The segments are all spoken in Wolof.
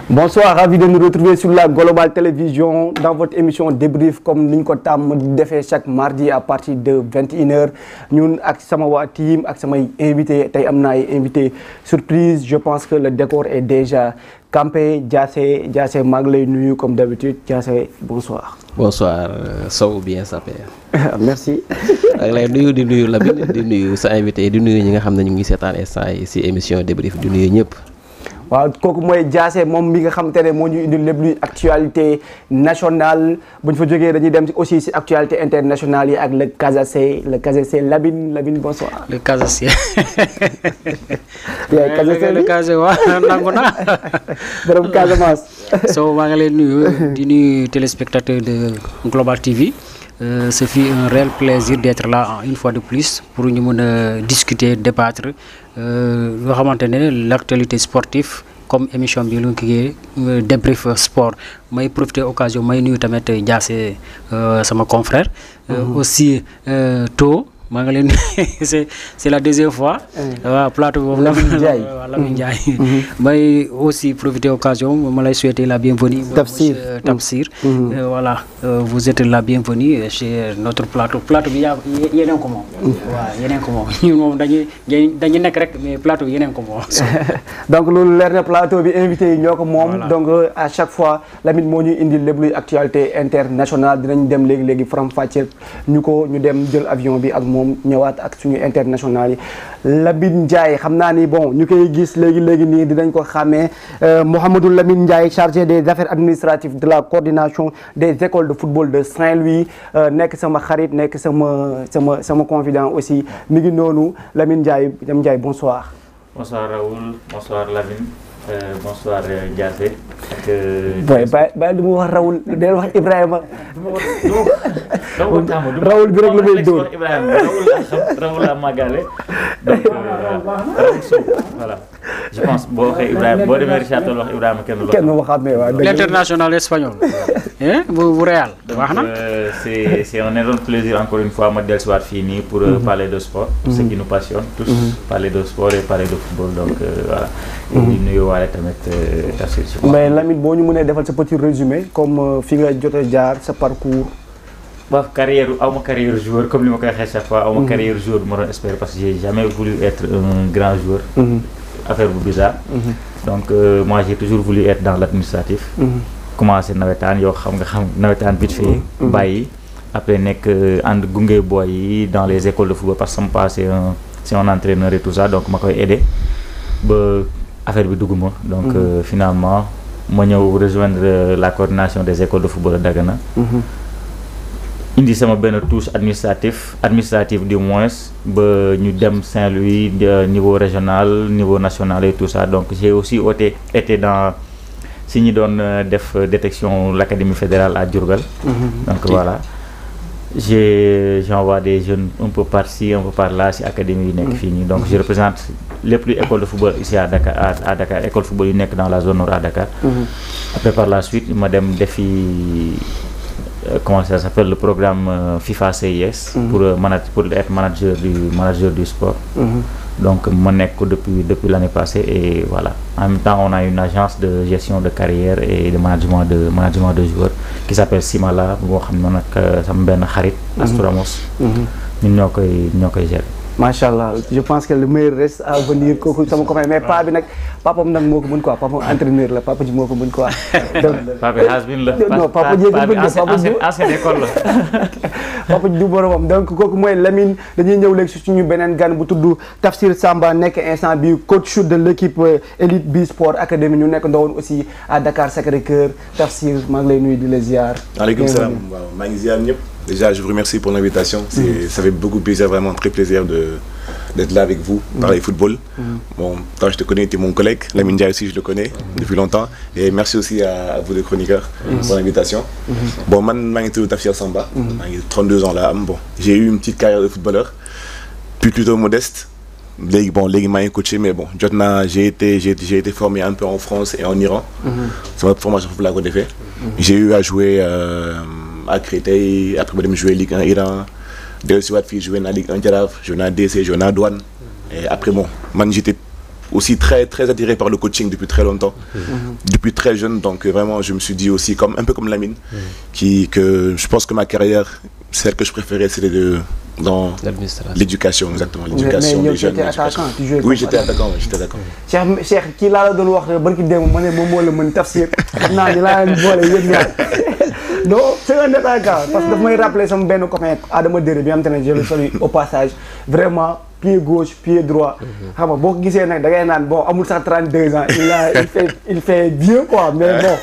Bonsoir, ravi de nous retrouver sur la Global Télévision dans votre émission débrief comme ni ñu ko tàmm di defee chaque mardi à partir de 21h ñun ak sama waa team ak samay invité tey am na ay invité surprise. Je pense que le décor est déjà campé. Diassé maa ngi lay nuyu comme d'habitude. Diassé, bonsoir. Bonsoir, Sow bien sapé. Merci. ak lay nuyu di nuyu Lamine di nuyu sa invité di nuyu ñi nga xam ne ñu ngi seetaan instant yi si émission débrief di nuyu ñëpp. waaw kooku mooy Diassé moom mi nga xamante ne moo ñu indil lépp luy actualité nationale bu ñu fa jógee dañuy dem aussi si actualité internationale yi ak le Casacé Lamine bonsoir. le Casacé. le Casacé waaw nangu na. borom Casamance. so maa ngi lay nuyu di nuyu téléspectateur de Global TV. Ce fut un réel plaisir d'être là une fois de plus pour ñu mën a discuter débattre loo xamante ne l'actualité sportive comme émission bi lu kii débrief sport may profiter occasion may nuyu tamit Diassé sama confrère. Aussi maa ngi leen c'est la deuxième fois. waaw plateau boobu Lamine Ndiaye. may aussi profiter occasion ma lay souhaiter la bienvenue. Tafsir. Voilà vous êtes la bienvenue chez notre plateau bi yeneen ko moom. waaw yeneen ko moom ñun moom dañuy nekk rek mais plateau bi yeneen ko moom. donc loolu leer na plateau bi invité yi ñoo ko moom. donc à chaque fois Lamine moo ñuy indi lépp luy actualité internationale dinañ dem léegi faram fàcce ñu dem jël avion bi ak moom ñëwaat ak suñu international yi. Lamine Ndiaye xam naa ni bon ñu koy gis léegi nii dinañ ko xàmmee Mouhamadou Lamine Ndiaye chargé des affaires administratives de la coordination des écoles de football de Saint-Louis nekk sama xarit nekk sama confident aussi mi ngi noonu Lamine Ndiaye bonsoir. Bonsoir Raoul, bonsoir Lamine, bonsoir Diassé. bàyyi du ma wax Raoul del wax Ibrahima. Raoul bi rek la may dóor. Raoul a magale. Donc Raoul Sow voilà. Je pense boo waxee Ibrahima boo demee Richard Toll wax Ibrahima kenn waxamee waaw. L'international espagnol. bu Real. wax na c'est un énorme plaisir encore une fois ma dellusiwaat fii nii pour parler de sport. ce qui nous passionne tous. parler de sport et parler de football donc voilà. di nuyu waale tamit Tafsir. mais Lamine boo ñu mënee defal sa petit résumé comme fi nga jot a jaar sa parcours. waaw awma carrière joueur comme li ma koy waxee chaque fois awma carrière joueur bu ma doon espérer parce que j'ai jamais voulu être un grand joueur. affaire bu bizarre. donc moi j'ai toujours voulu être dans l'administratif. commencé nawetaan yow xam nawetaan vite fait. bàyyi après nekk ànd gunge boy yi dans les écoles de football parce que sama papa c'est un entraîneur et tout ça donc ma koy aider ba affaire bi dugg ma donc finalement ma ñëw rejoindre la coordination des écoles de football de Dagana. indi sama benn touche administrative du moins ba ñu dem Saint-Louis niveau régional niveau national et tout ça donc j'ai aussi été dans si ñi doon def détection l'académie fédérale à Diourbel. Donc voilà j'envoie des jeunes un peu par-ci un peu par-là si académie yi nekk fii nii donc je représente les plus écoles de football ici à Dakar école de football yu nekk dans la zone nord à Dakar. Après par la suite ma dem defi comment ça s'appelle le programme FIFA CIS pour être manager du sport. Donc ma nekk ko depuis l'année passée et voilà en même temps on a une agence de gestion de carrière et de management de joueurs qui s'appelle Simala boo xam ne nag sama benn xarit Astramos ñun ñoo koy gérer. Macha Allah je pense que le meilleur reste à venir kooku sama copain mais paa bi nag papam nag moo ko mën quoi papa entraîneur la papa ji moo ko mën quoi. papa has-been la. non papa ji ancienne école la. papa ji du boromam donc kooku mooy Lamine dañuy ñëw léegi suñu beneen gan bu tudd Tafsir Samba nekk instant bi coach de l'équipe Elite B Sport Academy ñu nekk ndawoon aussi à Dakar Sacré-Cœur Tafsir maa ngi lay nuyu di la ziar. Waaleykum salaam waaw maa ngi ziar ñëpp. Déjà, je vous remercie pour l'invitation. Ça fait beaucoup plaisir, vraiment très plaisir d'être là avec vous, parler football. Bon, toi, je te connais, tu es mon collègue. Lamine Ndiaye aussi, je le connais depuis longtemps. Et merci aussi à vous, les chroniqueurs, pour l'invitation. Bon, moi, je suis Tafsir Samba. J'ai 32 ans là. Bon, j'ai eu une petite carrière de footballeur, plutôt modeste. Bon, les gars coaché, mais bon, j'ai été formé un peu en France et en Iran. C'est ma formation pour la qu'on a fait. J'ai eu à jouer à Créteil, après je joué Ligue 1 Iran, de suite je joué dans la Ligue 1 Jaraaf, je joué dans DC, je joué dans Douane. Et après bon, moi j'étais aussi très attiré par le coaching depuis très longtemps, depuis très jeune. Donc vraiment, je me suis dit aussi, un peu comme Lamine, que je pense que ma carrière, celle que je préférais, c'était dans l'éducation, exactement, l'éducation des jeunes. Oui, j'étais attaquant. Cheikh, kii laa la doon wax barki démb ma ne moom moo la mën tafsir xam naa ni laa leen boole yéen ñaar non c'est un attaquant parce que daf may rappeler sama benn copain Adama Déré bi nga xam te ne je le salue au passage vraiment pied gauche pied droit xam nga boo ko gisee nag da ngay naan bon amul sax 32 ans il fait vieux quoi mais bon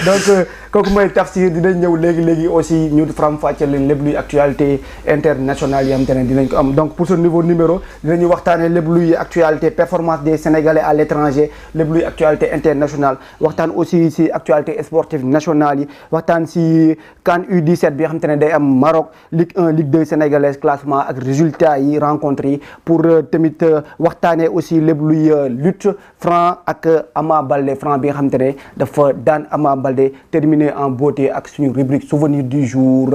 donc kooku mooy Tafsir dinañ ñëw léegi aussi ñu faram-fàcceel leen lépp luy actualité internationale yi nga xam te ne dinañ ko am donc pour ce nouveau numéro dinañu waxtaanee lépp luy actualité performance des Sénégalais à l'étranger lépp luy actualité internationale waxtaan aussi si actualité sportive nationale yi waxtaan si CAN U17 bi nga xam te ne day am Maroc Ligue 1 Ligue 2 sénégalaise classement ak résultats yi rencontre yi pour tamit waxtaanee aussi lépp luy lutte Franc ak Ama Baldé Franc bi nga xam te ne dafa daan Ama Baldé terminé en beauté ak suñu rubrique souvenir du jour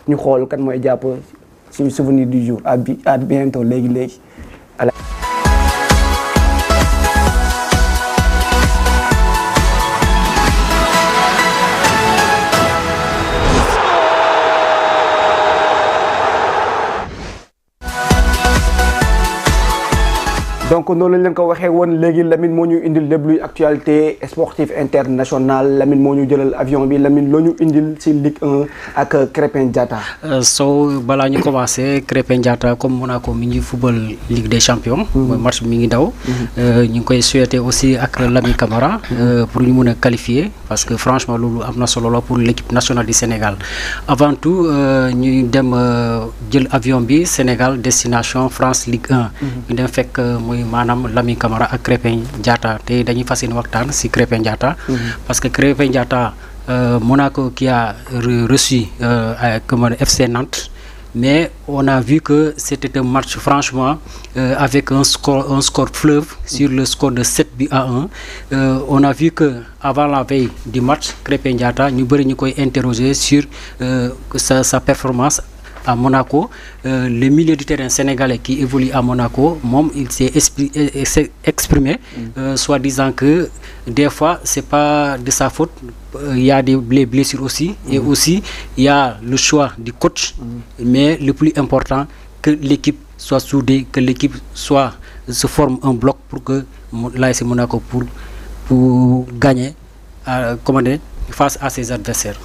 ñu xool kan mooy jàpp suñu souvenir du jour à bientôt léegi donc noonu lañ leen ko waxee woon léegi Lamine moo ñu indil lépp luy actualité sportive internationale Lamine moo ñu jëlal avion bi Lamine loo ñu indil ci Ligue 1 ak Krépin Diatta. Sow balaa ñu commencé Krépin Diatta comme Monaco mi ngi football Ligue des Champions. mooy match bi mi ngi daw. ñu ngi koy souhaiter aussi ak Lamine Camara. pour ñu mun a qualifier parce que franchement loolu am na solo la pour l'équipe nationale du Sénégal avant tout ñu dem jël avion bi Sénégal destination France Ligue 1. ñu dem fekk mooy maanaam Lamine Camara ak Krépin Diatta te dañuy fas yéene waxtaan ci Krépin Diatta parce que Krépin Diatta Monaco qui a reçu FC Nantes mais on a vu que c'était un match franchement avec un score fleuve sur le score de 7-1. On a vu que avant la veille du match Krépin Diatta ñu bëri ñu koy interroger sur sa performance à Monaco. Le milieu du terrain sénégalais qui évolue à Monaco, il s'est exprimé, soit disant que des fois c'est pas de sa faute, il y a des blessures aussi, et aussi il y a le choix du coach, mais le plus important que l'équipe soit soudée, que l'équipe se forme un bloc pour que l'AS Monaco pour gagner, face à ses adversaires.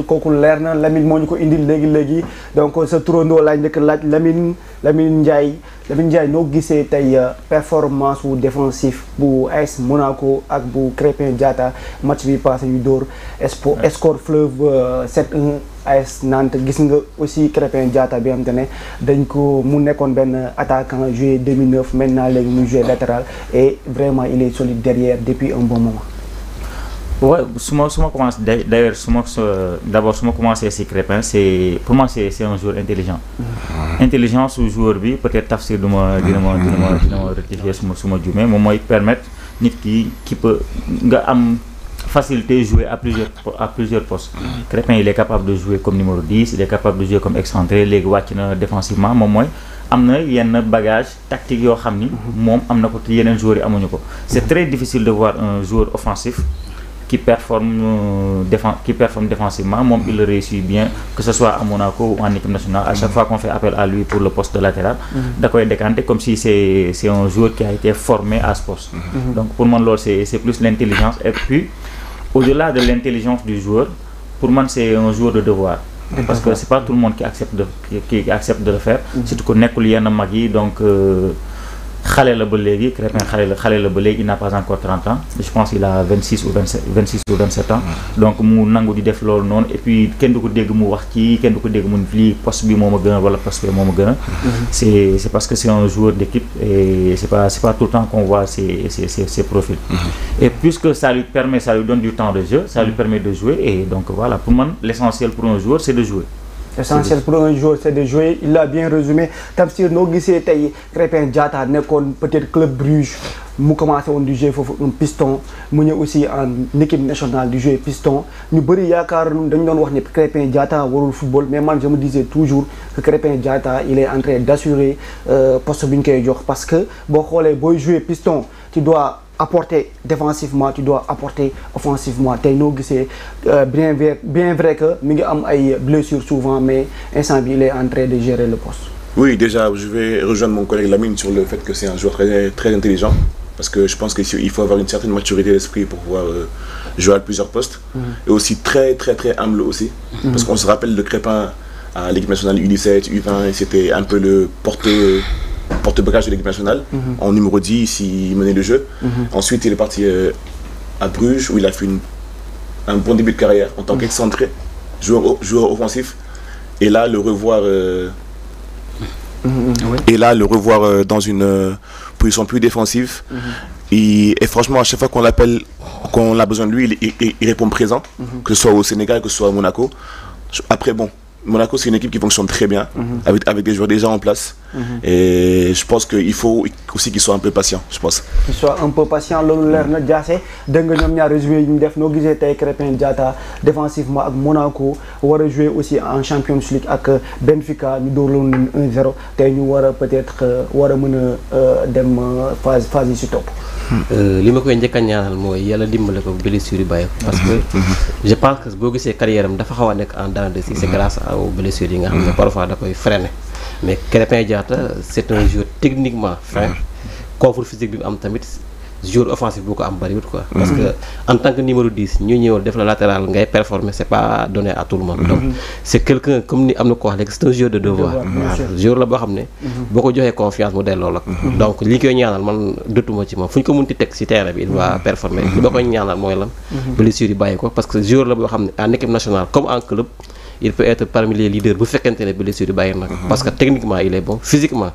kooku leer na Lamine moo ñu ko indil léegi donc sa turandoo laaj njëkk laaj Lamine Ndiaye noo gisee tey performance wu défensif bu AS Monaco ak bu Krépin Diatta match bi passé yu dóor score fleuve 7-1 AS Nantes gis nga aussi Krépin Diatta bi xam te ne dañ ko mu nekkoon benn attaquant joué 2009 maintenant léegi muy joué latéral et vraiment il est solide derrière depuis un bon moment. Ouais, d'abord su ma commencé si Krépin pour moi c'est un joueur intelligent. Intelligent su joueur bi peut-être Tafsir dina ma rectifier su ma juumee moom mooy permettre nit qui peut nga am facilité jouer à plusieurs postes. Krépin il est capable de jouer comme numéro 10, il est capable de jouer comme excentré léegi wàcc na défensivement moom mooy am na yenn bagage tactique yoo xam ni moom am na ko te yeneen joueurs yi amuñu ko. C'est très difficile de voir un joueur offensif qui performe défensivement, il le réussit bien, que ce soit à Monaco ou en équipe nationale. À chaque fois qu'on fait appel à lui pour le poste de latéral, d'accord, il est décanté comme si c'est un joueur qui a été formé à ce poste. Donc pour moi, c'est plus l'intelligence. Et puis, au-delà de l'intelligence du joueur, pour moi, c'est un joueur de devoir. Parce que c'est pas tout le monde qui accepte de le faire. Surtout qu'on est Magui, donc xale la ba léegi Krépin xale la ba léegi il n'a pas encore 30 ans je pense qu'il a 26 ou 27 ans donc mu nangu di def loolu noonu et puis kenn du ko dégg mu wax ci kenn du ko dégg mu lii poste bi moo ma gënal wala poste bi moo ma gënal c'est parce que c'est un joueur d'équipe et c'est pas tout le temps qu'on voit ses profils et puisque ça lui donne du temps de jeu ça lui permet de jouer et donc voilà pour moi l'essentiel pour un joueur c'est de jouer L'essentiel pour un joueur c'est de jouer, il l'a bien résumé. Tamsir noo gisee tey Krépin Diatta nekkoon peut-être Club Bruges mu commencé woon di jouer foofu un piston mu ñëw aussi en équipe nationale di jouer piston ñu bëri yaakaar dañu doon wax ne Krépin Diatta warul football mais man je me disais toujours que Krépin Diatta il est en train d'assurer poste bi ñu koy jox parce que boo xoolee booy jouer piston tu dois apporter défensivement, tu dois apporter offensivement. Tey noo gisee bien vrai que mi ngi am ay blessures souvent mais instant bi il est en train de gérer le poste. Oui, déjà je vais rejoindre mon collègue Lamine sur le fait que c'est un joueur très intelligent parce que je pense qu'il faut avoir une certaine maturité d'esprit pour pouvoir jouer à plusieurs postes et aussi très humble aussi parce qu'on se rappelle de Krépin à l'équipe nationale U17, U20, c'était un peu le porte-bagage de l'équipe nationale. En numéro 10, il menait le jeu. Ensuite, il est parti à Bruges où il a fait un bon début de carrière en tant qu'excentré, joueur offensif. Et là, le revoir dans une position plus défensive. Et franchement, à chaque fois qu'on l'appelle, qu'on a besoin de lui, il répond présent, que ce soit au Sénégal, que ce soit à Monaco. Après, bon, Monaco, c'est une équipe qui fonctionne très bien, avec des joueurs déjà en place. Et je pense qu'il faut aussi qu'ils soient un peu patients, je pense. Qu'ils soient un peu patients, loolu leer na Diassé dégg nga ñoom ñaar résumé yi ñu def noo gisee tey Krépin Diatta défensivement ak Monaco war a jouer aussi en Champions League ak Benfica ñu door loon 1-0 tey ñu war a peut-être war a mën a dem phase yi si topp. li ma koy njëkk a ñaanal mooy yàlla dimbale ko blessure yi bàyyi ko parce que je pense que boo gisee carrière am dafa xaw a nekk en dents de scie c'est grâce aux blessures yi nga xam ne parfois da koy freiner mais Krépin Diatta c'est un joueur techniquement fin confort physique bi mu am tamit joueur offensif bu ko am bariwut quoi parce que en tant que numéro 10 ñu ñëw def la latéral ngay performer c'est pas donné à tout le monde donc c'est quelqu'un comme ni am na ko wax léegi c'est un joueur de devoir joueur la boo xam ne boo ko joxee confiance mu delloo la donc li koy ñaanal man dëttuma ci moom fu ñu ko munti teg ci terrain bi il va performer li ba koy ñaanal mooy lan blessure yi bàyyi ko parce que joueur la boo xam ne en équipe nationale comme en club il peut être parmi les leaders bu fekkente ne blessure yi bàyyi nag parce que techniquement il est bon physiquement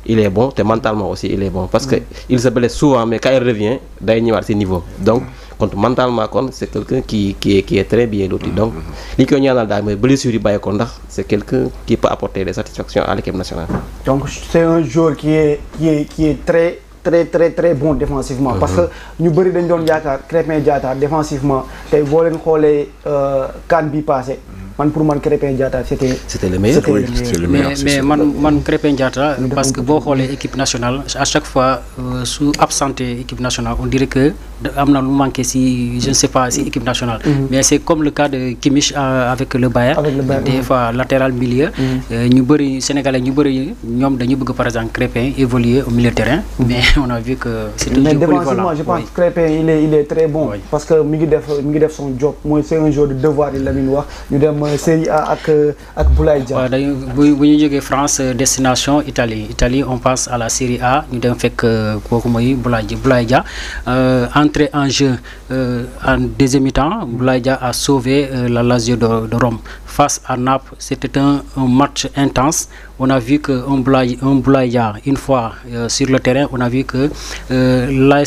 il est bon te mentalement aussi il est bon parce que il se blesse souvent mais quand il revient day ñëwaat ci niveau donc kon mentalement kon c'est quelqu'un qui est très bien loti donc li koy ñaanal daal mooy blessure yi bàyyi ko ndax c'est quelqu'un qui peut apporter des satisfactions à l'équipe nationale. Donc c'est un joueur qui est très bon défensivement parce que ñu bëri dañ doon yaakaar Krépin Diatta défensivement tey boo leen xoolee CAN bi passé man pour man Krépin Diatta c'était le meilleur. mais man Krépin Diatta parce que boo xoolee équipe nationale à chaque fois su absenté équipe nationale on dirait que am na lu manqué si je ne sais pas si équipe nationale mais c'est comme le cas de Kimmich avec le Bayern des fois latéral milieu ñu bëri sénégalais ñu bëri ñoom dañu bëgg par exemple Krépin évoluer au milieu de terrain mais on a vu que c'est un jeu polyvalent. Je pense que Krépin il est très bon parce que mi ngi def son job mooy c'est un joueur de devoir yi la ñu wax ñu dem Série A ak Boulaye Dia. waaw dañu bu ñu jógee France destination Italie on passe à la Série A ñu dem fekk kooku mooy Boulaye Dia entrée en jeu en deuxième mi-temps Boulaye Dia a sauvé la Lazio de Rome face à Naples. C'était un match intense. On a vu que un Boulaye Dia une fois sur le terrain, on a vu que la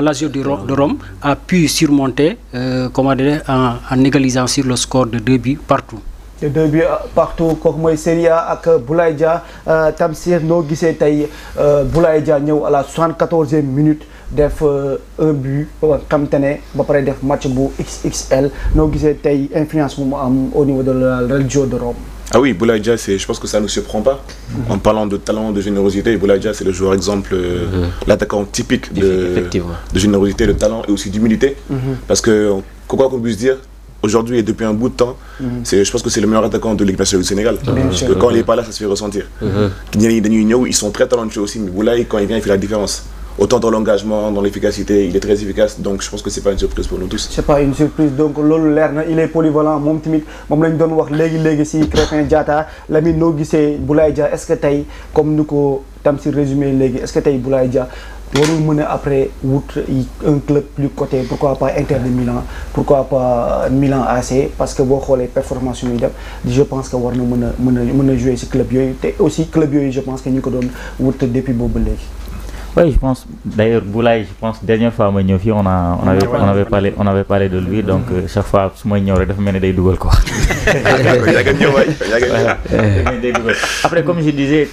Lazio de Rome a pu surmonter en égalisant sur le score de 2 buts partout. De 2 buts partout kooku mooy Serie A ak Boulaye Dia Tamsir noo gisee tey Boulaye Dia ñëw à la 74e minute def un but xam te ne ba pare def match bu XXL noo gisee tey influence bu mu am au niveau de la Lazio de Rome. Ah oui, Boulaye Dia, je pense que ça ne nous surprend pas. En parlant de talent, de générosité, Boulaye Dia, c'est le joueur exemple, l'attaquant typique de générosité, de talent et aussi d'humilité. Parce que, quoi qu'on puisse dire, aujourd'hui et depuis un bout de temps, je pense que c'est le meilleur attaquant de l'équipe nationale du Sénégal. Parce que quand il n'est pas là, ça se fait ressentir. Ils sont très talentueux aussi, mais Boulaye, quand il vient, il fait la différence. Autant dans l'engagement, dans l'efficacité, il est très efficace, donc je pense que c'est pas une surprise pour nous tous. C'est pas une surprise, donc loolu leer na il est polyvalent moom tamit moom lañ doon wax léegi si Krépin Diatta Lamine noo gisee Boulaye Dia est-ce que tey comme ni ko Tamsir résumé léegi est-ce que tey Boulaye Dia warul mën a après wut un club plus coté pourquoi pas Inter de Milan pourquoi pas Milan AC parce que boo xoolee performance yu muy def je pense que war na mën a jouer si club yooyu te aussi club yooyu je pense que ñu ko doon wut depuis boobu léegi. Oui, je pense. D'ailleurs, Boulaye, je pense, dernière fois moi ñëw fii on avait parlé de lui, donc chaque fois su may ñëw rek dafa mel ni day dugal quoi. Après, comme je disais,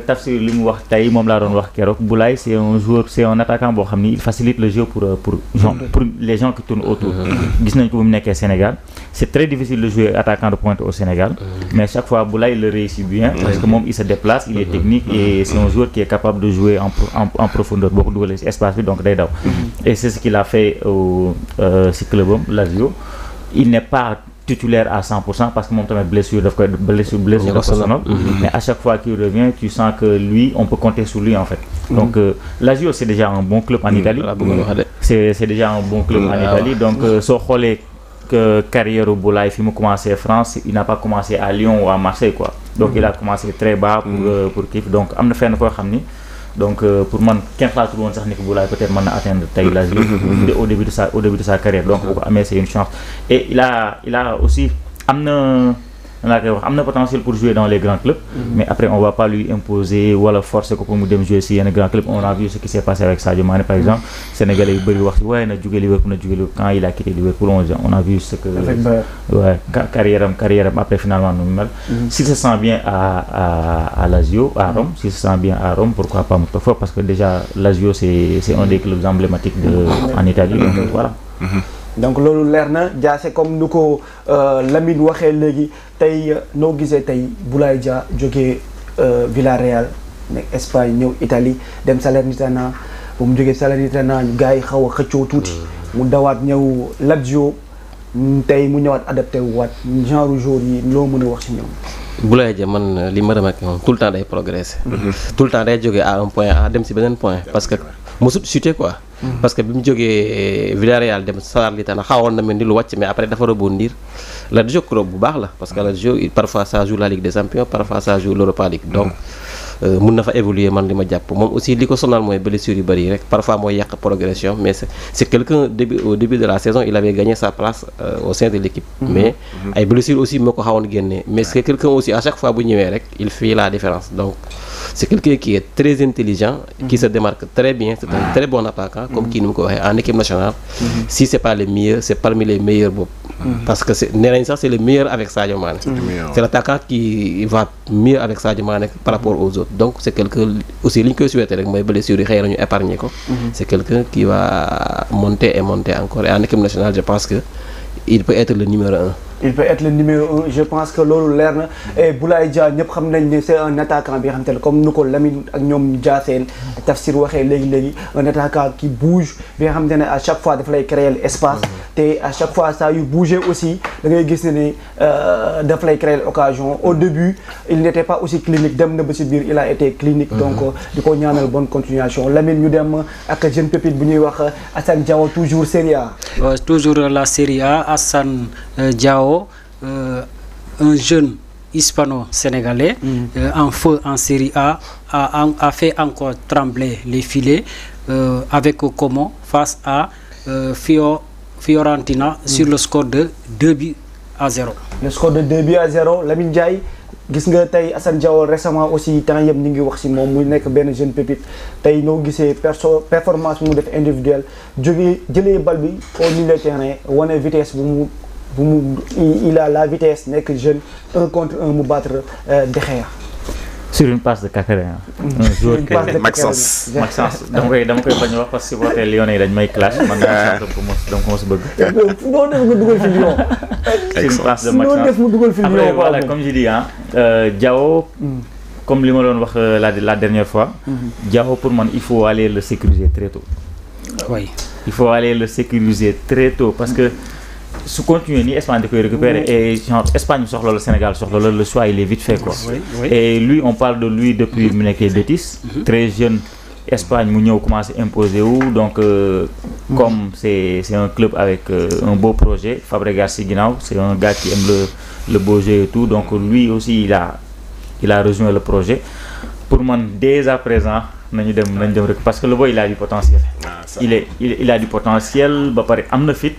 Tafsir li mu wax tey moom laa doon wax keroog Boulaye c'est un joueur, c'est un attaquant boo xam ni il facilite le jeu pour les gens qui tournent autour. Gis nañ ko bu mu nekkee Sénégal c'est très difficile de jouer attaquant de pointe au Sénégal, mais chaque fois Boulaye le réussit bien parce que moom il se déplace, il est technique et c'est un joueur qui est capable de jouer en profondeur boo ko dugalee ci espace bi donc day daw. Et c'est ce qu'il a fait ci clubam Lazio. Il n'est pas titulaire à 100% parce que mon temps blessure sonal, mais à chaque fois qu'il revient tu sens que lui on peut compter sur lui en fait. Donc Lazio c'est déjà un bon club en Italie, c'est déjà un bon club en Italie, donc soo xoolee que carrière au Boulaye fi mu commencé France, il n'a pas commencé à Lyon ou à Marseille quoi, donc il a commencé très bas pour Kif, donc am na fenn koo xam ni donc pour man kenn xalaatul woon sax ni que Boulaye peut-être mën na atteindre tey Lazio au début de sa carrière, donc bu ko amee c'est une chance. Et il a aussi am na potentiel pour jouer dans les grands clubs, mais après on va pas lui imposer wala forcer ko pour mu dem jouer si yenn grands clubs. On a vu ce qui s'est passé avec Sadio Mané par exemple, Sénégalais yu bëri wax waaye na jóge Liverpool quand il a quitté Liverpool on a vu ce que carrière am après finalement nu mu mel. S'il se sent bien à Lazio, à Rome, s'il se sent bien à Rome, pourquoi pas mu toog foofu parce que déjà Lazio c'est un des clubs emblématiques en Italie, donc voilà. Donc loolu leer na Diassé, comme nu ko Lamine waxee léegi tey noo gisee tey Boulaye Dia jógee Villarreal nekk Espagne ñëw Italie dem Salernitana, bu mu jógee Salernitana gars yi xaw a xëccoo tuuti mu dawaat ñëw Lazio tey mu ñëwaat adapté waat genre jour yi loo mën a wax ci ñoom. Boulaye Dia man li ma remarqué moom tout le temps day progresser. Tout le temps day jógee à un point A dem ci beneen point parce que mosut chuté quoi. Parce que bi mu jógee Villarreal dem Salernitana xawoon na mel ni lu wàcc, mais après dafa rebondir. Lazio club bu baax la parce que Lazio parfois ça joue la Ligue des Champions, parfois ça joue l'Europa League, donc mun na fa évoluer man li ma jàpp. Moom aussi li ko sonal mooy blessure yu bëri rek parfois mooy yàq progression, mais c'est quelqu'un au début de la saison il avait gagné sa place au sein de l'équipe, mais ay blessures aussi moo ko xawoon génne, mais c'est quelqu'un aussi à chaque fois bu ñëwee rek il fait la différence. Donc c'est quelqu'un qui est très intelligent, qui se démarque très bien, c'est un très bon attaquant comme kii ni mu ko waxee en équipe nationale. Si c'est pas le meilleur, c'est parmi les meilleurs boobu, parce que nee nañ sax c'est le meilleur avec Sadio Mané. C'est l'attaquant qui va mieux avec Sadio Mané par rapport aux autres. Donc c'est quelqu'un aussi li ñu koy souhaiter rek mooy blessure yi xëy na ñu épargner ko. C'est quelqu'un qui va monter et monter encore, et en équipe nationale je pense que il peut être le numéro 1. Il peut être le numéro 1, je pense que loolu leer na. Et Boulaye Dia ñëpp xam nañ ne c'est un attaquant bi nga xam te ne comme nu ko Lamine ak ñoom Diassé Tafsir waxee léegi un attaquant qui bouge bi nga xam te ne à chaque fois dafa lay créer l'espace, te à chaque fois saa yu bouger aussi da ngay gis ne dafa lay créer l'occasion. Au début il n'était pas aussi clinique, dem na ba ci biir il a été clinique, donc di ko ñaanal bonne continuation. Lamine ñu dem ak jeune pépite bu ñuy wax Assane Diao, toujours Serie A. Toujours la Serie A, Assane Diao, un jeune hispano-sénégalais en feu en Série A, a fait encore trembler les filets avec Como face à Fiorentina sur le score de 2-0. Le score de 2-0, Lamine Ndiaye gis nga tey Assane Diao récemment aussi temps yëpp ñu ngi wax ci moom muy nekk benn jeune pépite, tey noo gisee performance bu mu def individuelle jëlee bal bi au milieu de terrain wane vitesse il a la vitesse, nekk jeune 1 contre 1 mu battre De Gea sur une passe de Kakaré. Un joueur que Maxence dama koy bañ a wax parce que supporter Lyonnais yi dañ may clash man donc mo si bëgg. noo def nga dugal fi Lyon. C'est une passe de Maxence. noo def mu dugal fi Lyon. Après voilà, comme je dis Diao, comme li ma doon wax la dernière fois, Diao pour man il faut aller le sécuriser très tôt. Oui. Il faut aller le sécuriser très tôt parce que su continuer ni Espagne da koy récupérer et genre Espagne soxla le Sénégal soxla le choix il est vite fait quoi. Oui. Et lui on parle de lui depuis mu nekkee Betis, très jeune. Espagne mu ñëw commencé imposer wu, donc comme c'est un club avec un beau projet, Fabregas ci ginnaaw, c'est un gars qui aime le beau jeu et tout, donc lui aussi il a rejoint le projet. Pour moi dès à présent nañu dem rek parce que le boy il a du potentiel. Il a du potentiel ba pare am na fit.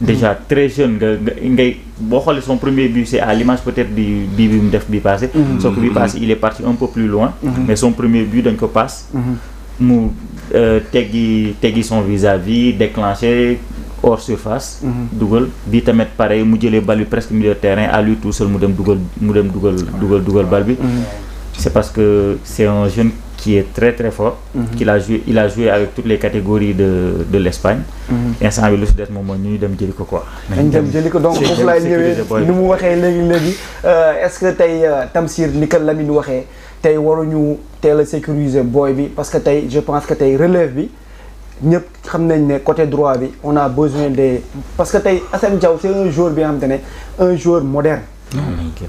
Déjà très jeune ngay boo xoolee son premier but c'est à l'image peut-être du bi mu def bi passé, sauf que bi passé il est parti un peu plus loin, mais son premier but dañ ko passe mu teggi son vis-à-vis déclenché hors surface. dugal bi tamit pareil mu jëlee bal bi presque milieu de terrain à lui tout seul mu dem dugal bal bi. C'est parce que c'est un jeune qui est très très fort. Il a joué avec toutes les catégories de l'Espagne. instant bi lu si des moom mooy ñu dem jëli ko quoi. nañ dem jëli ko donc foofu laay ñëwee ni mu waxee léegi est-ce que tey Tamsir ni ko Lamine waxee tey waruñu teel a sécuriser boy bi parce que tey je pense que tey relève bi ñëpp xam nañ ne côté droit bi on a besoin de parce que tey Assane Diao c'est un joueur bi nga xamante ne un joueur moderne.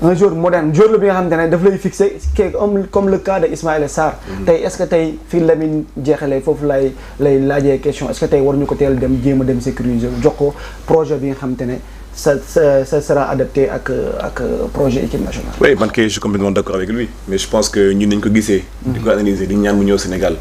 un joueur moderne joueur la bi nga xamante ne daf lay fixé comme le cas de Ismaïla Sarr. tey est-ce que tey fii Lamine jeexalee foofu lay laajee question est-ce que tey waruñu ko teel dem jéem a dem sécuriser jox ko projet bi nga xamante ne ça sera adapté ak projet équipe nationale. Oui, je suis complètement d'accord avec lui mais je pense que ñun nañu ko gisee. di ko analyser di ñaan mu ñëw Sénégal.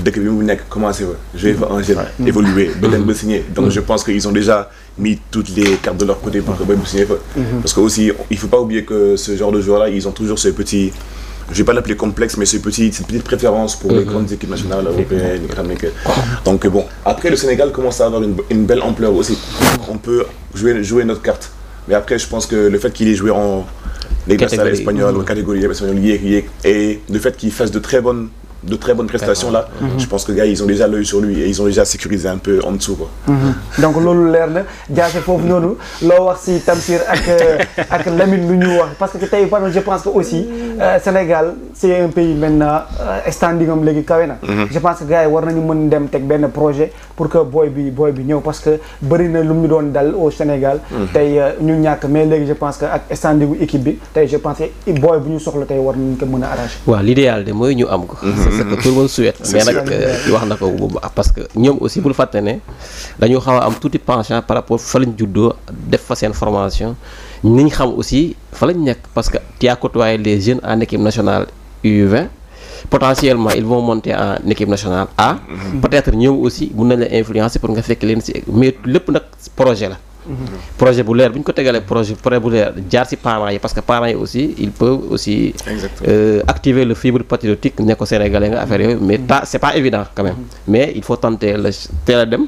dëkk bi mu nekk commencé fa jouer fa un jeune évoluer ba dem ba signer donc je pense qu'ils ont déjà mis toutes les cartes de leur côté pour que ba mu signer fa. parce que aussi il faut pas oublier que ce genre de joueurs là ils ont toujours ce petit. Je vais pas l'appeler complexe, mais cette petite préférence pour les grandes équipes nationales européennes. Donc bon, après le Sénégal commence à avoir une belle ampleur aussi. On peut jouer notre carte. Mais après, je pense que le fait qu'il ait joué en Ligue nationale espagnole, en catégorie espagnole, et le fait qu'il fasse de très bonnes prestations là, je pense que les gars ils ont déjà l'œil sur lui et ils ont déjà sécurisé un peu en dessous quoi. Donc loolu leer na jaase foofu noonu loo wax ci Tamsir ak Lamine lu ñu wax parce que tey je pense que aussi Sénégal c'est un pays maintenant standing am léegi kawe na. Je pense que gars yi war nañu mën dem teg benn projet pour que boy bi ñëw parce que bëri na lu mu doon dal au Sénégal. tey ñu ñàkk mais léegi je pense que ak standing équipe bi tey je pense que boy bu ñu soxla tey war nañu ko mën a arracher. waaw l'idéal de mooy ñu am ko. c'est que tout le monde souhaite mais nag wax na ko bu baax parce que ñoom aussi bul fàtte ne dañoo xaw a am tuuti penchant par rapport fa lañ juddoo def fa seen formation ni ñu xam aussi fa lañ nekk parce que tu as côtoyé les jeunes en équipe nationale U20 potentiellement ils vont monter en équipe nationale A peut-être ñoom aussi mun nañ la influencer pour nga fekk leen ci mais lépp nag projet la projet bu leer bu ñu ko tegalee projet bu leer jaar ci parents yi parce que parents yi aussi ils peuvent aussi activer le fibre patriotique ne ko sénégalais nga affaire yooyu mais c'est pas évident quand même mais il faut tenter la teel a dem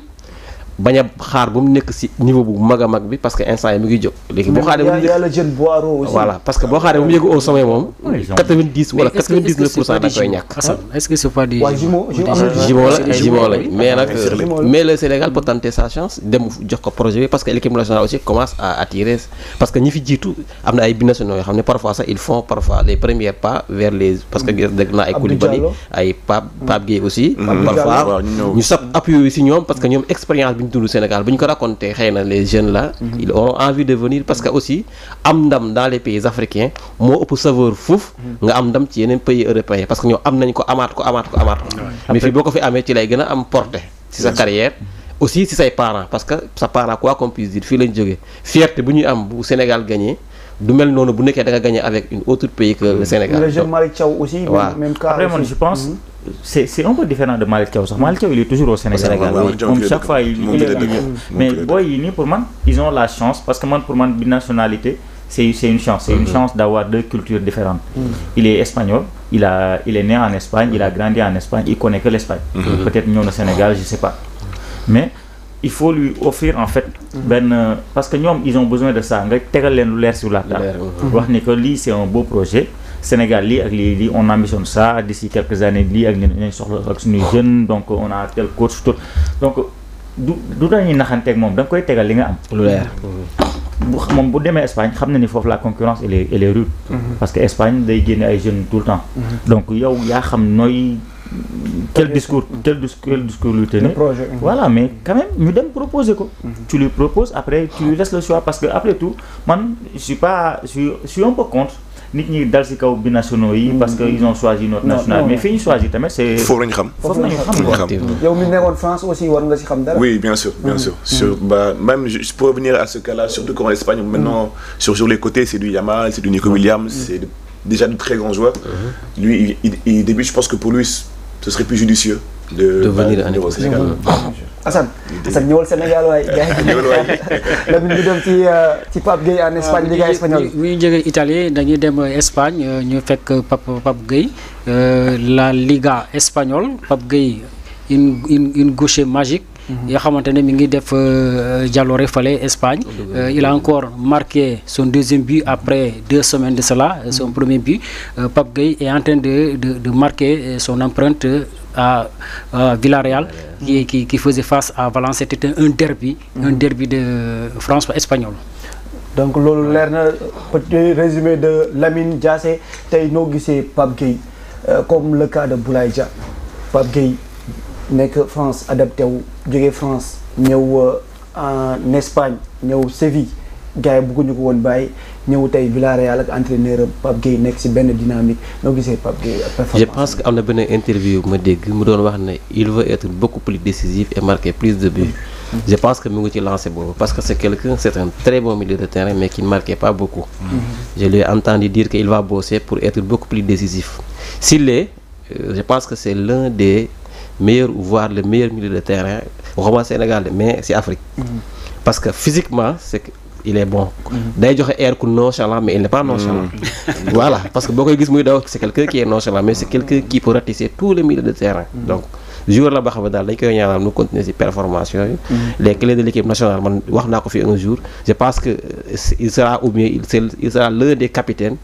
bañ a xaar bu mu nekk ci niveau bu mag a mag bi parce que instant yi mu ngi jóg léegi boo xaaree yàlla jeune Boiro aussi voilà parce que boo xaaree bu mu yëgu au sommet moom 90 wala 99% da koy ñàkk est-ce que c'est pas des jumeaux la mais nag mais le Sénégal peut tenter sa chance dem jox ko projet bi parce que l'équipe nationale aussi commence à attirer parce que ñi fi jiitu am na ay binationaux yoo xam ne parfois sax ils font parfois les premiers pas vers les parce que dégg naa ay Koulibaly ay Pape Gueye aussi parfois ñu sab appui ci ñoom parce que ñoom expérience ñu dund Sénégal bu ñu ko raconté xëy na les jeunes là ils auront envie de venir parce que aussi am ndam dans les pays africains moo ëpp saveur foofu nga am ndam ci yeneen pays européens parce que ñoom am nañ ko amaat ko mais fii boo ko fi amee ci lay gën a am portée ci sa carrière aussi ci say parents parce que sa parent quoi qu'on puisse dire fii lañ jógee fierté bu ñuy am bu Sénégal gagné du mel noonu bu nekkee da nga gagné avec une autre pays que le Sénégal. Le jeune Malick Thiaw aussi même cas. Après moi je pense c'est un peu différent de Malick Thiaw sax Malick Thiaw il est toujours au Sénégal. Moom chaque fois il est mais boy yi nii pour man ils ont la chance parce que man pour man binationalité c'est une chance d'avoir deux cultures différentes. Il est espagnol, il est né en Espagne, il a grandi en Espagne, il connaît que l'Espagne. Peut-être ñëw na Sénégal, je sais pas. Mais il faut lui offrir en fait parce que ñoom ils ont besoin de ça nga tegal leen lu leer sur la table wax ni que lii c'est un beau projet Sénégal lii ak lii on ambitionne ça d'ici quelques années lii ak nañ soxla ak suñuy jeunes donc on a tel coach tout donc du dañuy naxanteeg moom da nga koy tegal li nga am lu leer moom bu demee Espagne xam na ni foofu la concurrence elle est rude parce que Espagne day génne ay jeunes tout le temps donc yow yaa xam nooy quel discours lui tenir voilà mais quand même ñu dem proposer ko tu lui proposes après tu lui laisses le choix parce que après tout man je suis un peu contre nit ñi dal ci kaw binationaux yi parce que ils ont choisi notre national mais fi ñu choisi tamit c'est foofu nañu xam yow mi nekkoon France aussi war nga ci xam dara oui bien sûr même je peux revenir à ce cas-là surtout qu'en Espagne maintenant sur les côtés c'est du Yamal c'est du Nico Williams c'est déjà de très grands joueurs lui il débute je pense que pour lui ce serait plus judicieux de venir au Sénégal. Assane ñëwal Sénégal waaye gars yi Lamine ñu dem ci Pape Gueye en Espagne Liga espagnole. bu ñu jógee Italie dañuy dem Espagne ñu fekk Pape Gueye la Liga espagnole Pape Gueye une gaucher magique. yoo xamante ne mi ngi def jaloore fale Espagne. Il a encore marqué son deuxième but après 2 semaines de cela. Son premier but. Pape Gueye est en train de marquer son empreinte à Villarreal qui faisait face à Valence. C'était un derby de France espagnole. Donc loolu leer na petit résumé de Lamine Diassé tey noo gisee Pape Gueye comme le cas de Boulaye Dia Pape Gueye nekk France adapté wu jógee France ñëw en Espagne ñëw Séville gars yi bëgguñu ko woon bàyyi ñëw tey Villarreal ak entraîneur Pape Gueye nekk ci benn dynamique noo gisee Pape Gueye performance. Je pense que am na benn interview bu ma dégg mu doon wax ne il veut être beaucoup plus décisif et marquer plus de buts. Je pense que mu ngi ci lancé boobu parce que c'est un très bon milieu de terrain mais qui ne marquait pas beaucoup. Je l'ai entendu dire qu'il va bosser pour être beaucoup plus décisif. S'il l'est, je pense que c'est l'un des meilleur voire le meilleur milieu de terrain waxuma Sénégal mais c'est Afrique parce que physiquement il est bon day joxe air ku nonchalant mais il n'est pas nonchalant voilà parce que boo koy gis muy daw c'est quelqu'un qui est nonchalant mais c'est quelqu'un qui peut ratisser tous les milieux de terrain donc joueur la ba xam ne daal dañ koy ñaanal mu continuer ci performance yooyu les clés de l'équipe nationale man wax naa ko fi un jour je pense que il sera ou bien il sera l'un des capitaines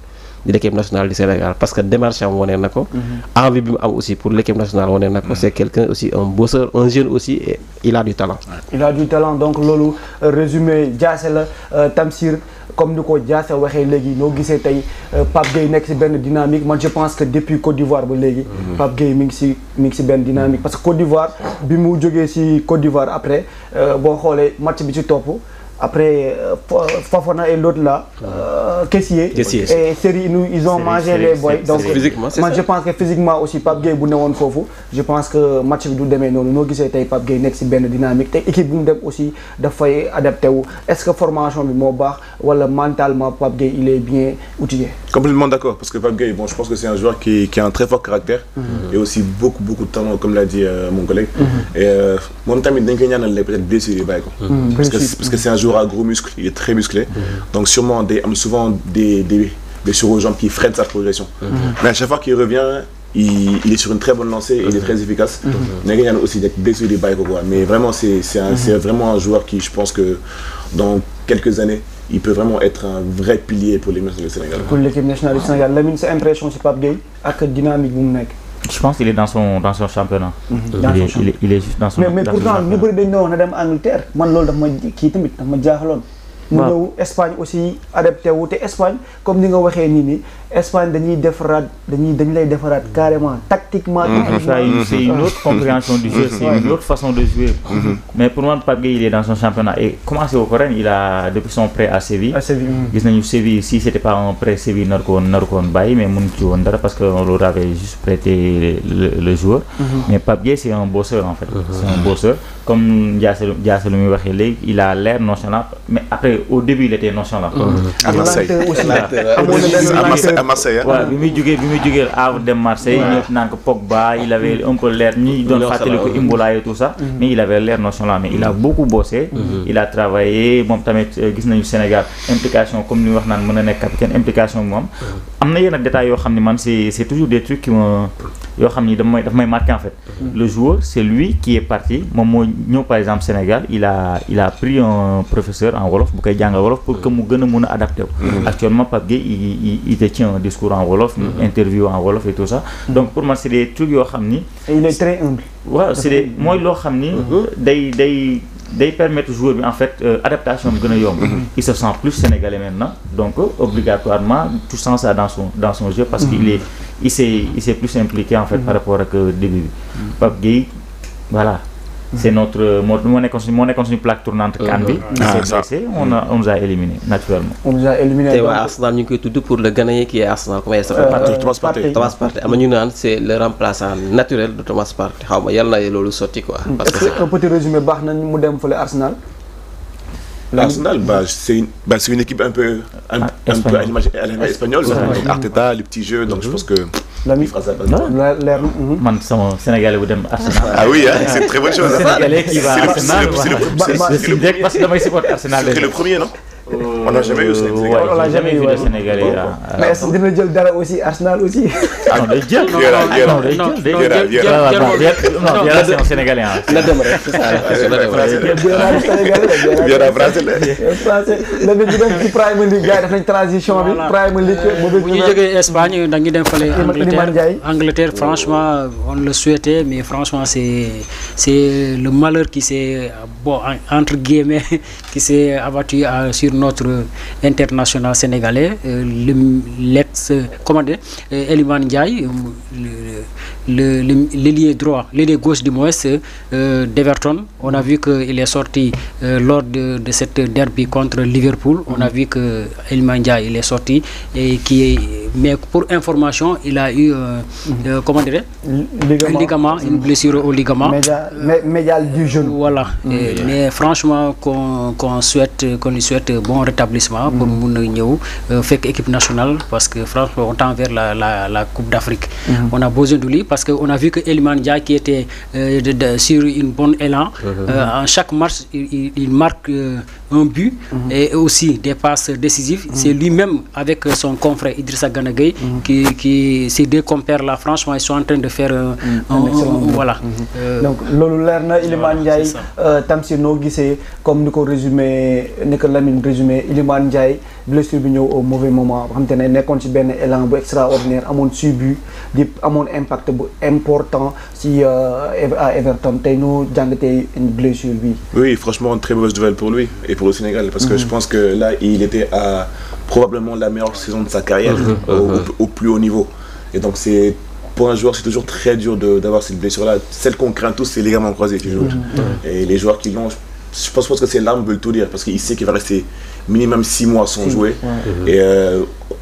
de l'équipe nationale du Sénégal parce que démarche am wane na ko envie bi mu am aussi pour l'équipe nationale wane na ko c'est quelqu'un aussi un bosseur un jeune aussi et il a du talent. Il a du talent donc loolu résumé Diassé la Tamsir comme ni ko Diassé waxee léegi noo gisee tey Pape Gueye nekk ci benn dynamique man je pense que depuis Côte d'Ivoire ba léegi Pape Gueye mi ngi ci benn dynamique parce que Côte d'Ivoire bi mu jógee ci Côte d'Ivoire après boo xoolee match bi ci topp après Fofana et l'autre là Kessié et Série ils ont mangé les boys donc man je pense que physiquement aussi Pape Gueye bu newoon foofu je pense que match bi du demee noonu noo gisee tey Pape Gueye nekk ci benn dynamique te équipe bi mu dem aussi dafay adapté wu est-ce que formation bi moo baax wala mentalement Pape Gueye il est bien outillé. Complètement d'accord parce que Pape Gueye bon je pense que c'est un joueur qui a un très fort caractère et aussi beaucoup de talent comme l'a dit mon collègue et moom tamit dañ koy ñaanal peut-être blessure yi bàyyi ko parce que c'est un joueur à gros muscles, il est très musclé. Donc sûrement souvent des blessures aux jambes qui freinent sa progression. Mais à chaque fois qu'il revient, il est sur une très bonne lancée et il est très efficace. Il y a aussi des blessures des bails quoi. Mais vraiment c'est vraiment un joueur qui je pense que dans quelques années il peut vraiment être un vrai pilier pour l'équipe nationale du Sénégal. Pour l'équipe nationale du Sénégal, Lamine, c'est impression sur Pape Gueye ak dynamique bu mu nekk. Je pense qu'il est dans son championnat. Il est juste dans son. Mais pourtant ñu bëri dañu na dem Angleterre man loolu daf ma kii tamit daf ma jaaxaloon. mu ñëw Espagne aussi adapté wu te Espagne comme ni nga waxee nii Espagne dañuy lay defaraat carrément tactiquement. C'est une autre compréhension du jeu, c'est une autre façon de jouer. Mais pour moi Pape Gueye il est dans son championnat et commencé au Coréen il a depuis son prêt à Séville. Gis nañu Séville si c'était pas un prêt Séville naru ko woon bàyyi mais mënu ci woon dara parce que on leur avait juste prêté le joueur. Mais Pape Gueye c'est un bosseur en fait. C'est un bosseur comme Diassé lu muy waxee léegi il a l'air nonchalant mais après au début il était nonchalant. À Marseille. À Marseille. Ouais, bi muy jógee Havre dem Marseille ñëpp naan ko Pogba il avait un peu l'air ñi doon fàttali ko Imbola et tout ça mais il avait l'air nonchalant mais il a beaucoup bossé. Il a travaillé moom tamit gis nañu Sénégal implication comme ni wax naan mën na nekk capitaine implication bi moom am na yenn détails yoo xam ne man c'est toujours des trucs qui yoo xam ni daf may marqué en fait. Le joueur c'est lui qui est parti moom moo ñëw par exemple Sénégal il a pris un professeur en wolof bu koy jàngal wolof pour que mu gën a mën a adapté wu. Actuellement Pape Gueye il tient un discours en wolof interview en wolof et tout ça donc pour moi c'est des trucs yoo xam ni. il est très humble. waaw c'est des mooy loo xam ni. day permettre joueur bi en fait adaptation bi gën a yomb. Il se sent plus sénégalais maintenant donc obligatoirement tu sens ça dans son jeu parce qu'il s'est plus impliqué en fait par rapport ak début bi. Pape Gueye voilà. C'est notre moo nekkoon suñu plaque tournante CAN bi. On nous a éliminé naturellement. On nous a éliminé. te waa Arsenal ñu ngi koy tudd pour le Ghanéen qui est Arsenal comment il s'appelle. Thomas Partey am na ñu naan c'est le remplaçant naturel de Thomas Partey xaw ma yàlla na loolu sotti quoi. parce que un petit résumé baax na mu dem fële Arsenal. Arsenal, c'est une équipe un peu à l'image espagnole. Donc Arteta, les petits jeux. Donc je pense que Lamine fera ça. leer man sama Sénégalais bu dem Arsenal. Ah oui, hein, c'est une très bonne chose. Sénégalais qui va Arsenal. Parce que damay support Arsenal. C'est le premier, non? On n'a jamais eu aussi. On l'a jamais eu, vu ouais. de Sénégalais. mais est-ce que dina jël dara aussi Arsenal aussi. Ah non, day jël. Viera c'est un Sénégalais. na dem rek c'est ça Viera français la. français la ñu dem ci Premier League gars yi def nañ transition bi Premier League bu ñu jógee Espagne dañuy dem fële Angleterre franchement on le souhaitait mais franchement c'est le malheur qui s'est entre guillemets qui s'est abattu sur notre international sénégalais l'ex commandé Iliman Ndiaye l'ailier droit, l'ailier gauche du moins d'Everton. On a vu qu'il est sorti lors de cette derby contre Liverpool. On a vu que Iliman Ndiaye il est sorti et mais pour information il a eu comment dire ligament, une blessure au ligament médial du genou. Voilà. Mais franchement qu'on lui souhaite bon rétablissement pour mun a ñëw fekk équipe nationale parce que franchement on tend vers la Coupe d'Afrique. On a besoin de lui parce que on a vu que Iliman Ndiaye qui était sur une bonne élan en chaque match il marque un but et aussi des passes décisives. C'est lui-même avec son confrère Idrissa Gana Gueye qui ces deux compères là franchement ils sont en train de faire voilà. Donc loolu leer na Iliman Ndiaye Tamsir noo gisee comme ni ko résumé ni ko Lamine résumé Iliman Ndiaye blessure bi ñëw au mauvais moment xam te ne nekkoon ci benn élan bu extraordinaire amoon suivi di amoon impact bu important si à Everton tey noo jàngatee une blessure bi. Oui, franchement une très mauvaise nouvelle pour lui et pour le Sénégal parce que je pense que là il était à probablement la meilleure saison de sa carrière au plus haut niveau et donc c'est pour un joueur c'est toujours très dur d'avoir cette blessure là. Celle qu'on craint tous c'est les ligaments croisés toujours et les joueurs qui l'ont je pense que ces larmes veulent tout dire parce qu'il sait qu'il va rester minimum 6 mois sans jouer et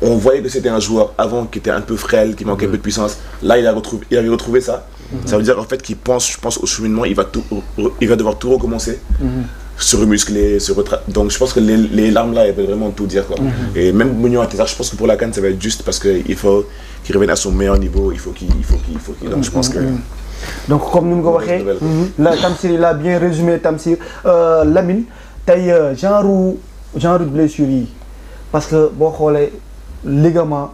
on voyait que c'était un joueur avant qui était un peu frêle, qui manquait un peu de puissance. Là il avait retrouvé ça. Ça veut dire en fait qu'il pense, je pense au cheminement, il va devoir tout recommencer, se remuscler, donc je pense que les larmes là elles veulent vraiment tout dire quoi. Et même Mounion Atezar, je pense que pour la CAN ça va être juste parce que il faut qu'il revienne à son meilleur niveau, il faut qu'il donc je pense que donc comme ni mu ko waxee la Tamsir il a bien résumé Tamsir Lamine tey genre blessure yi parce que boo xoolee ligament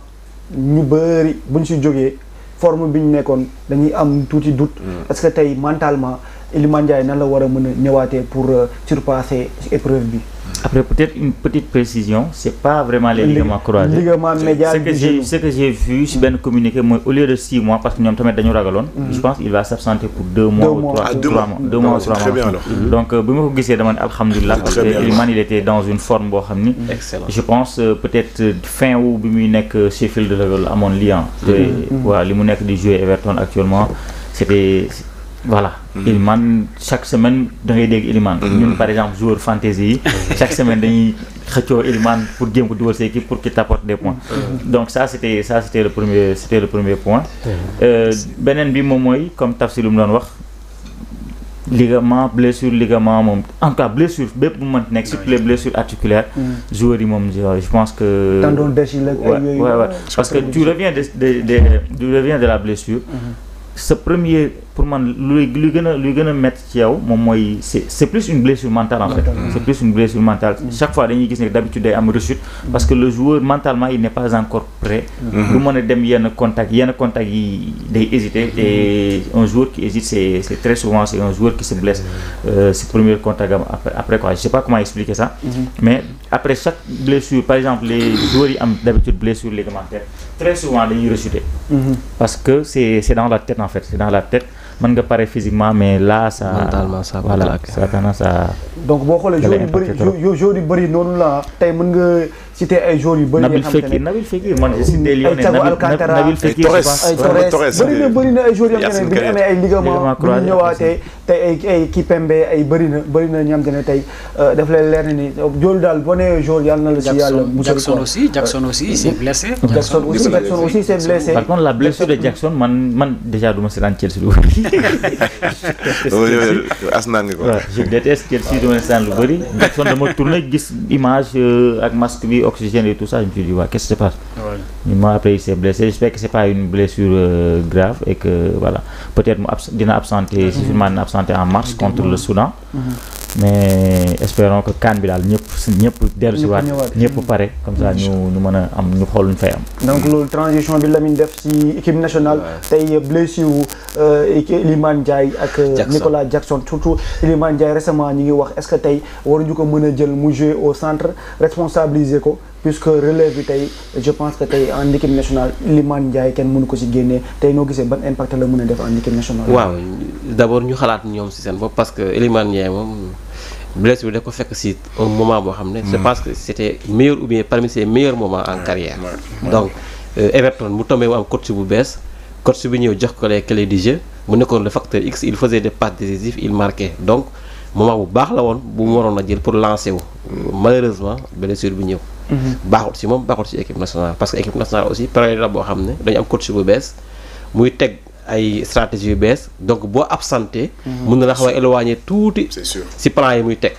ñu bëri buñ si jógee forme bi ñu nekkoon dañuy am tuuti doute est-ce que tey mentalement Iliman Ndiaye nan la war a mën a ñëwaatee pour surpasser épreuve bi. Après peut-être une petite précision, c'est pas vraiment les ligaments croisés. Ligament médial ce que j'ai vu si ben communiqué moi au lieu de 6 mois parce que ñom tamit dañu ragalon, je pense il va s'absenter pour 2 mois ou 3 mois. 2 mois ou 3 mois. Donc bima ko gissé dama alhamdoulillah parce que Iliman il était dans une forme bo xamni je pense peut-être fin août bi muy nek Sheffield la amone Lyon. Voilà, li mu nek di jouer Everton actuellement, c'était voilà. Iliman chaque semaine da ngay dégg Iliman ñun par exemple joueur fantasy yi chaque semaine dañuy xëccoo Iliman pour jéem ko dugal sa équipe pour qu'il t'apporte des points donc ça c'était le premier point beneen bi moom mooy comme Tafsir lu mu doon wax ligament blessure ligament moom en tout cas blessure bépp bu mën nekk surtout les blessures articulaires joueurs yi moom je pense que tendon d'Achille parce que tu reviens de la blessure ce premier pour moi lui gëna mettre ci yow mom moy c'est plus une blessure mentale en fait c'est plus une blessure mentale chaque fois dañuy gis ne d'habitude day am rechute parce que le joueur mentalement il n'est pas encore prêt du mëna dem yenn contact yi day hésiter et un joueur qui hésite c'est très souvent c'est un joueur qui se blesse c'est premier contact après quoi je sais pas comment expliquer ça mais après chaque blessure par exemple les joueurs yi am d'habitude blessure ligamentaire très souvent dañuy rechuter parce que c'est dans la tête en fait c'est dans la tête mën nga pare physiquement mais là ça mentalement ça voilà ça tendance à donc boo xoolee joueurs yu bëri noonu la tey mën nga citer ay joueurs yu bëri Nabil Fekir man je cite des Lyonnais Nabil Fekir bëri na ay joueurs yoo xam ne bi ñu amee ay ligament bu ñu ñëwaatee tey ay Kipembe ay bëri na ñam te ne tey daf lay leer ni joolu daal boo nee joueur yàlla na la ci yàlla Jackson aussi s'est blessé Jackson aussi s'est blessé par contre la blessure de Jackson man déjà duma seetaan Chelsea lu bëri Arsenal nga quoi. je déteste Chelsea dama saan lu bëri Jackson dama tourné gis image ak masque bi oxygène et tout ça je me suis dit waa qu'est-ce qui se passe. Moi après il s'est blessé j'espère que c'est pas une blessure grave et que voilà peut-être mu dina absenté si finalement dina absenté en mars contre le Soudan. mais espérons que CAN bi daal ñëpp dellu si waat ñëpp pare comme ça ñu mën a am ñu xool lu ñu fay am. donc loolu transition bi Lamine def ci équipe nationale tey blessure Iliman Ndiaye ak Nicolas Jackson surtout Iliman Ndiaye récemment ñi ngi wax est-ce que tey waruñu ko mën a jël mu jouer au centre responsabiliser ko puisque relève bi tey je pense que tey en équipe nationale Iliman Ndiaye kenn mënu ko ci génnee tey noo gisee ban impact la mën a def en équipe nationale. waaw d'abord ñu xalaat ñoom ci seen bopp parce que Iliman Ndiaye moom blessure bi da ko fekk ci un moment boo xam ne je pense que c'était meilleur ou bien parmi ses meilleurs moments en carrière donc Everton mu tombé mu am coach bu bees coach bi ñëw jox ko les clés du jeu mu nekkoon le facteur X il faisait des passes décisives il marquait donc moment bu baax la woon bu mu waroon a jël pour lancer wu malheureusement blessure bi ñëw baaxul ci moom baaxul ci équipe nationale parce que équipe nationale aussi période la boo xam ne dañu am coach bu bees muy teg ay stratégie yu bees donc boo absenté mën na la xaw a éloigner tuuti ci plan yi muy teg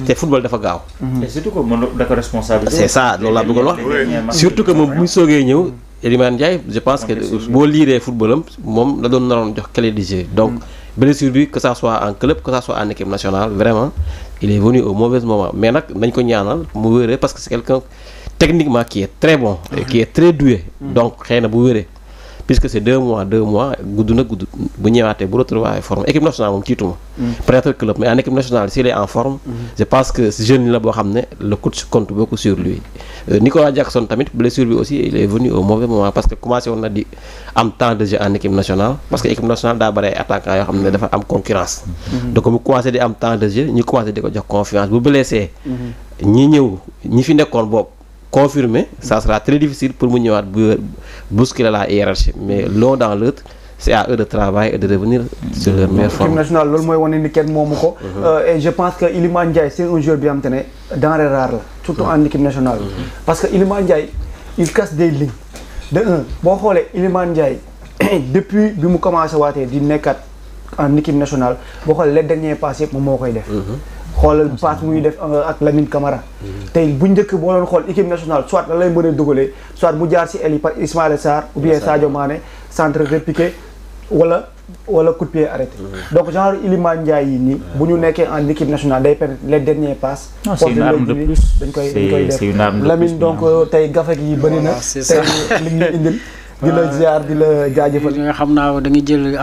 te football dafa gaaw et surtout que mën da ko responsabilité c'est ça loolu laa bëggoon wax surtout que moom bu ñu soogee ñëw Iliman Ndiaye je pense que boo liiree footballam moom la doon naroon jox clé du jeu donc blessure bi que ça soit en club que ça soit en équipe nationale vraiment il est venu au mauvais moment mais nag nañ ko ñaanal mu wéree parce que c'est quelqu'un techniquement qui est très bon et qui est très doué donc xëy na bu wéree puisque c'est 2 mois gudd na gudd bu ñëwaatee bu retrouver forme équipe nationale moom tiituma peut-être club mais en équipe nationale s'il est en forme je pense que jeune la boo xam ne le coach compte beaucoup sur lui Nicolas Jackson tamit blessure bi aussi il est venu au mauvais moment parce que commencé woon na di am temps de jeu en équipe nationale parce que équipe nationale daa bare ay attaquants yoo xam ne dafa am concurrence donc mu commencé di am temps de jeu ñu commencé di ko jox confiance bu blessé ñi fi nekkoon boobu confirmé ça sera très difficile pour mu ñëwaat bousculer la hiérarchie mais l'un dans l'autre c'est à eux de travailler et de revenir sur leur meilleure forme. équipe nationale loolu mooy wane ni kenn moomu ko. et je pense que Iliman Ndiaye c'est un joueur bi am te ne denrée rare la surtout en équipe nationale. parce que Iliman Ndiaye il casse des lignes de un boo xoolee Iliman Ndiaye depuis bi mu commencé waatee di nekkat en équipe nationale boo xoolee les derniers passes yëpp moom moo koy def. xoolal passe muy def ak Lamine Camara tey bu njëkk boo doon xool équipe nationale soit la lay mën a dugalee soit mu jaar ci aile yi par Ismaïla Sarr ou bien Sadio Mané centre repiqué wala coup de pied arrêté donc genre Iliman Ndiaye yi nii bu ñu nekkee en équipe nationale day perdre les derniers passes c'est une arme de plus dañ koy def Lamine donc tey gafek yi bëri na tey li ñu indil di la ziar di la jaajëfal nga xam naa da ngay jël